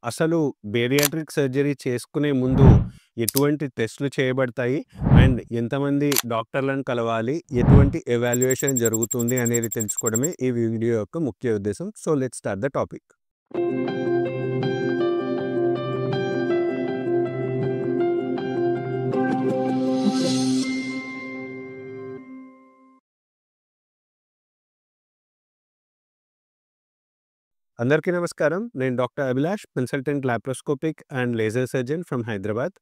అసలు bariatric surgery చేసుకునే ముందు ఎటువంటి టెస్టులు చేయబడతాయి? అండ్ ఎంతమంది డాక్టర్‌లను కలవాలి? ఎటువంటి ఎవాల్యుయేషన్ జరుగుతుంది అనేది తెలుసుకోవడమే ఈ వీడియో యొక్క ముఖ్య ఉద్దేశం. So, let's start the topic. అందరికీ నమస్కారం. నేను doctor Abhilash, consultant laparoscopic and laser surgeon from Hyderabad.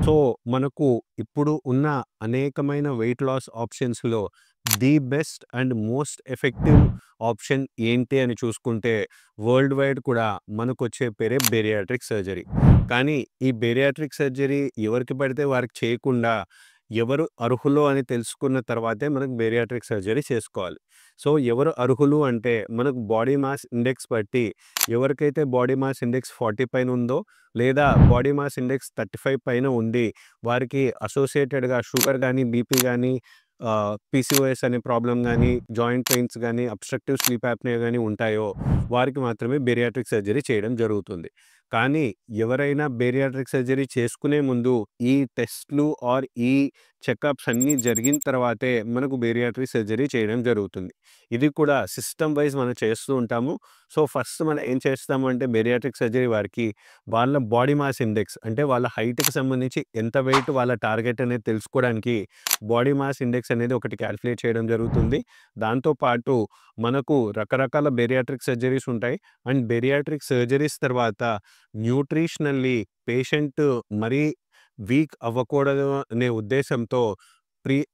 So, మనకు ఇప్పుడు ఉన్న అనేకమైన వెయిట్ లాస్ ఆప్షన్స్‌లో the best and most effective option ఏంటి అని చూసుకుంటే వరల్డ్ వైడ్ కూడా మనకొచ్చే పేరే బేరియాట్రిక్ సర్జరీ. కానీ ఈ బేరియాట్రిక్ సర్జరీ ఎవరికి పడితే వారికి చేయకుండా ఎవరు అర్హులో అని తెలుసుకున్న తర్వాతే మనకు బేరియాట్రిక్ సర్జరీ చేసుకోవాలి. సో, ఎవరు అర్హులు అంటే మనకు బాడీ మాస్ ఇండెక్స్ బట్టి ఎవరికైతే బాడీ మాస్ ఇండెక్స్ 40 పైన ఉందో లేదా బాడీ మాస్ ఇండెక్స్ 35 పైన ఉండి వారికి అసోసియేటెడ్‌గా షుగర్ గానీ, బీపీ గానీ, పీసీఓఎస్ అనే ప్రాబ్లమ్ గానీ, జాయింట్ పెయిన్స్ గానీ, అబ్స్ట్రక్టివ్ స్లీప్ యాప్నియా గానీ ఉంటాయో వారికి మాత్రమే బేరియాట్రిక్ సర్జరీ చేయడం జరుగుతుంది. కానీ ఎవరైనా బేరియాట్రిక్ సర్జరీ చేసుకునే ముందు ఈ టెస్ట్‌లు ఆర్ ఈ చెకప్స్ అన్నీ జరిగిన తర్వాతే మనకు బేరియాట్రిక్ సర్జరీ చేయడం జరుగుతుంది. ఇది కూడా సిస్టమ్ వైస్ మనం చేస్తూ ఉంటాము. సో, ఫస్ట్ మనం ఏం చేస్తాము అంటే బేరియాట్రిక్ సర్జరీ వారికి వాళ్ళ బాడీ మాస్ ఇండెక్స్ అంటే వాళ్ళ హైట్‌కి సంబంధించి ఎంత వెయిట్ వాళ్ళ టార్గెట్ అనేది తెలుసుకోవడానికి బాడీ మాస్ ఇండెక్స్ అనేది ఒకటి కాలిక్యులేట్ చేయడం జరుగుతుంది. దాంతో పాటు మనకు రకరకాల బేరియాట్రిక్ సర్జరీస్ ఉంటాయి. అండ్ బేరియాట్రిక్ సర్జరీస్ తర్వాత న్యూట్రిషనల్లీ పేషెంట్ మరీ వీక్ అవ్వకూడదు అనే ఉద్దేశంతో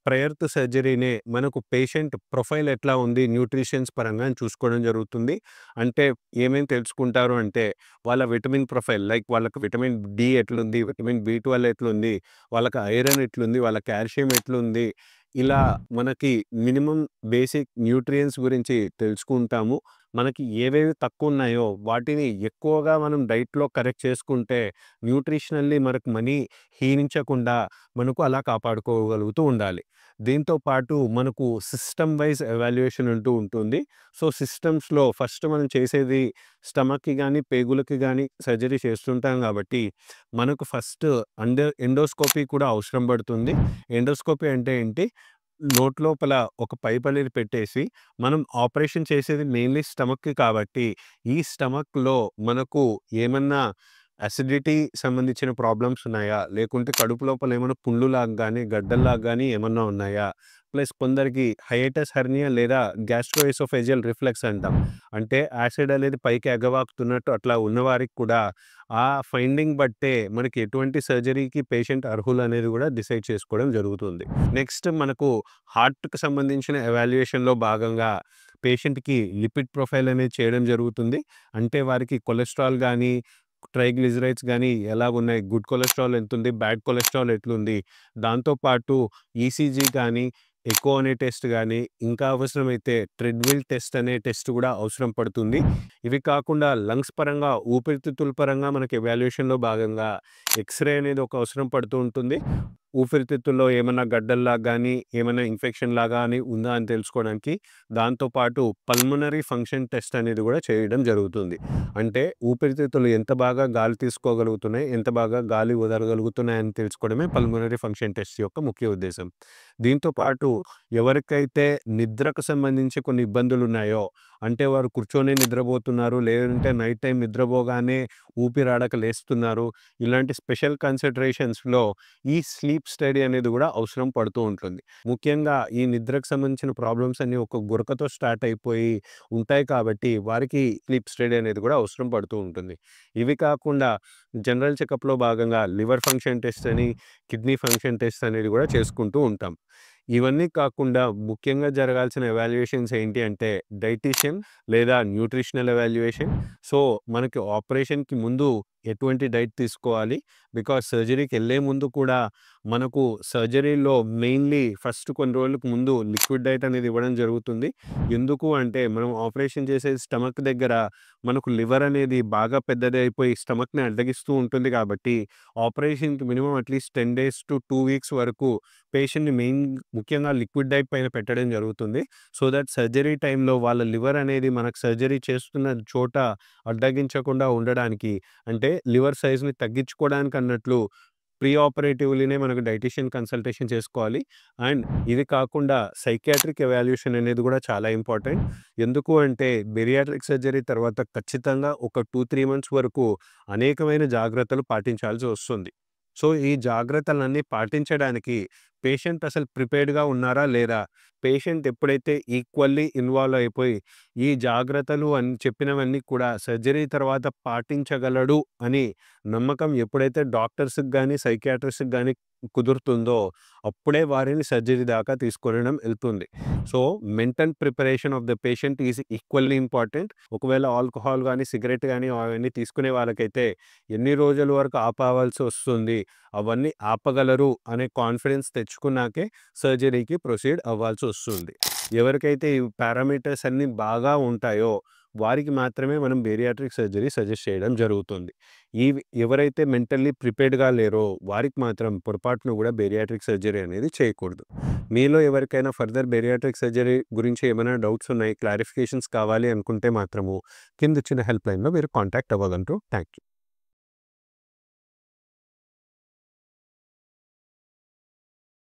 ప్రయర్ టు సర్జరీనే మనకు పేషెంట్ ప్రొఫైల్ ఎట్లా ఉంది న్యూట్రిషన్స్ పరంగా అని చూసుకోవడం జరుగుతుంది. అంటే ఏమేమి తెలుసుకుంటారు అంటే వాళ్ళ విటమిన్ ప్రొఫైల్ లైక్ వాళ్ళకి విటమిన్ డి ఎట్లుంది, విటమిన్ బి12 ఎట్లుంది, వాళ్ళకి ఐరన్ ఎట్లుంది, వాళ్ళ కాల్షియం ఎట్లుంది, ఇలా మనకి మినిమమ్ బేసిక్ న్యూట్రియంట్స్ గురించి తెలుసుకుంటాము. మనకి ఏవేవి తక్కువ ఉన్నాయో వాటిని ఎక్కువగా మనం డైట్‌లో కరెక్ట్ చేసుకుంటే న్యూట్రిషనల్లీ మనకు మనీ హీనించకుండా మనకు అలా కాపాడుకోగలుగుతూ ఉండాలి. దీంతో పాటు మనకు సిస్టమ్ వైస్ ఎవాల్యుయేషన్ అంటూ ఉంటుంది. సో, సిస్టమ్స్‌లో ఫస్ట్ మనం చేసేది స్టమక్‌కి గానీ, పేగులకి గానీ సర్జరీ చేస్తుంటాం కాబట్టి మనకు ఫస్ట్ ఎండోస్కోపీ కూడా అవసరం పడుతుంది. ఎండోస్కోపీ అంటే ఏంటి? నోట్లోపల ఒక పైప్ అనేది పెట్టేసి మనం ఆపరేషన్ చేసేది మెయిన్‌లీ స్టమక్‌కి కాబట్టి ఈ స్టమక్‌లో మనకు ఏమన్నా అసిడిటీ సంబంధించిన ప్రాబ్లమ్స్ ఉన్నాయా? లేకుంటే కడుపు లోపల ఏమైనా పుండ్లులాగా గానీ, గడ్డల్లాగా గానీ ఏమన్నా ఉన్నాయా? ప్లస్ కొందరికి హైయటస్ హెర్నియా లేదా గ్యాస్ట్రోఎసోఫేజియల్ రిఫ్లక్స్ అంటాం. అంటే యాసిడ్ అనేది పైకి ఎగవాకుతున్నట్టు అట్లా ఉన్నవారికి కూడా ఆ ఫైండింగ్ బట్టే మనకి ఎటువంటి సర్జరీకి పేషెంట్ అర్హులు అనేది కూడా డిసైడ్ చేసుకోవడం జరుగుతుంది. నెక్స్ట్ మనకు హార్ట్‌కి సంబంధించిన ఎవాల్యుయేషన్‌లో భాగంగా పేషెంట్‌కి లిపిడ్ ప్రొఫైల్ అనేది చేయడం జరుగుతుంది. అంటే వారికి కొలెస్ట్రాల్ గానీ, ట్రైగ్లిజరైడ్స్ గానీ ఎలాగున్నాయి, గుడ్ కొలెస్ట్రాల్ ఎంతుంది, బ్యాడ్ కొలెస్ట్రాల్ ఎట్లుంది, దాంతో పాటు ఈసీజీ గానీ, ఎకో అనే టెస్ట్ గానీ, ఇంకా అవసరమైతే ట్రెడ్మిల్ టెస్ట్ అనే టెస్ట్ కూడా అవసరం పడుతుంది. ఇవి కాకుండా లంగ్స్ పరంగా, ఊపిరితిత్తుల పరంగా మనకి ఎవాల్యుయేషన్‌లో భాగంగా ఎక్స్‌రే అనేది ఒక అవసరం పడుతూ ఉంటుంది. ఊపిరితిత్తుల్లో ఏమన్నా గడ్డల్లాగా గానీ, ఏమైనా ఇన్ఫెక్షన్ లాగా అని ఉందా అని తెలుసుకోవడానికి. దాంతో పాటు పల్మనరీ ఫంక్షన్ టెస్ట్ అనేది కూడా చేయడం జరుగుతుంది. అంటే ఊపిరితిత్తులు ఎంత బాగా గాలి తీసుకోగలుగుతున్నాయి, ఎంత బాగా గాలి వదలగలుగుతున్నాయి అని తెలుసుకోవడమే పల్మనరీ ఫంక్షన్ టెస్ట్ యొక్క ముఖ్య ఉద్దేశం. దీంతో పాటు ఎవరికైతే నిద్రకు సంబంధించి కొన్ని ఇబ్బందులున్నాయో, అంటే వారు కూర్చొనే నిద్రపోతున్నారు, లేదంటే నైట్ టైమ్ నిద్రపోగానే ఊపిరాడక లేస్తున్నారు. ఇలాంటి స్పెషల్ కన్సిడరేషన్స్‌లో ఈ స్లీప్ స్టడీ అనేది కూడా అవసరం పడుతూ ఉంటుంది. ముఖ్యంగా ఈ నిద్రకు సంబంధించిన ప్రాబ్లమ్స్ అన్నీ ఒక గురకతో స్టార్ట్ అయిపోయి ఉంటాయి కాబట్టి వారికి స్లీప్ స్టడీ అనేది కూడా అవసరం పడుతూ ఉంటుంది. ఇవి కాకుండా జనరల్ చెకప్‌లో భాగంగా లివర్ ఫంక్షన్ టెస్ట్ అని, కిడ్నీ ఫంక్షన్ టెస్ట్ అనేది కూడా చేసుకుంటూ ఉంటాం. ఇవన్నీ కాకుండా ముఖ్యంగా జరగాల్సిన ఎవాల్యుయేషన్స్ ఏంటి అంటే డైటీషియన్ లేదా న్యూట్రిషనల్ ఎవాల్యుయేషన్. సో, మనకి ఆపరేషన్‌కి ముందు ఎటువంటి డైట్ తీసుకోవాలి? బికాజ్ సర్జరీకెళ్ళే ముందు కూడా మనకు సర్జరీలో మెయిన్‌లీ ఫస్ట్ కొన్ని రోజులకు ముందు లిక్విడ్ డైట్ అనేది ఇవ్వడం జరుగుతుంది. ఎందుకు అంటే మనం ఆపరేషన్ చేసే స్టమక్ దగ్గర మనకు లివర్ అనేది బాగా పెద్దది అయిపోయి స్టమక్‌ని అడ్డగిస్తూ ఉంటుంది కాబట్టి ఆపరేషన్‌కి minimum at least 10 days to 2 weeks వరకు పేషెంట్‌ని ముఖ్యంగా లిక్విడ్ డైట్ పైన పెట్టడం జరుగుతుంది. సో దట్ సర్జరీ టైంలో వాళ్ళ లివర్ అనేది మనకు సర్జరీ చేస్తున్న చోట అడ్డగించకుండా ఉండడానికి, అంటే అంటే లివర్ సైజ్‌ని తగ్గించుకోవడానికన్నట్లు ప్రీ ఆపరేటివ్‌లీనే మనకు డైటీషియన్ కన్సల్టేషన్ చేసుకోవాలి. అండ్ ఇది కాకుండా సైకియాట్రిక్ ఎవాల్యుయేషన్ అనేది కూడా చాలా ఇంపార్టెంట్. ఎందుకు అంటే బెరియాట్రిక్ సర్జరీ తర్వాత ఖచ్చితంగా ఒక 2, 3 మంత్స్ వరకు అనేకమైన జాగ్రత్తలు పాటించాల్సి వస్తుంది. సో, ఈ జాగ్రత్తలన్నీ పాటించడానికి పేషెంట్ అసలు ప్రిపేర్డ్‌గా ఉన్నారా లేదా? పేషెంట్ ఎప్పుడైతే ఈక్వల్లీ ఇన్వాల్వ్ అయిపోయి ఈ జాగ్రత్తలు అని చెప్పినవన్నీ కూడా సర్జరీ తర్వాత పాటించగలడు అని నమ్మకం ఎప్పుడైతే డాక్టర్స్‌కి గాని, సైకియాట్రిస్ట్‌కి గాని కుదురుతుందో అప్పుడే వారిని సర్జరీ దాకా తీసుకెళ్ళడం ఎళ్తుంది. So, mental preparation of the patient is equally important. ఒకవేళ ఆల్కహాల్ గాని, సిగరెట్ గాని అవన్నీ తీసుకునే వాళ్ళకైతే ఎన్ని రోజుల వరకు ఆపాల్సి వస్తుంది, అవన్నీ ఆపగలరు అనే కాన్ఫిడెన్స్ తెచ్చుకున్నాకే సర్జరీకి ప్రొసీడ్ అవ్వాల్సి వస్తుంది. ఎవరికైతే ఈ పారామీటర్స్ అన్నీ బాగా ఉంటాయో వారికి మాత్రమే మనం బేరియాట్రిక్ సర్జరీ సజెస్ట్ చేయడం జరుగుతుంది. ఎవరైతే మెంటల్లీ ప్రిపేర్డ్‌గా లేరో వారికి మాత్రం పొరపాటున కూడా బేరియాట్రిక్ సర్జరీ అనేది చేయకూడదు. మీలో ఎవరికైనా ఫర్దర్ బేరియాట్రిక్ సర్జరీ గురించి ఏమైనా డౌట్స్ ఉన్నాయి, క్లారిఫికేషన్స్ కావాలి అనుకుంటే మాత్రము కిందిచ్చిన హెల్ప్ లైన్‌లో మీరు కాంటాక్ట్ అవ్వగలరు. Thank you.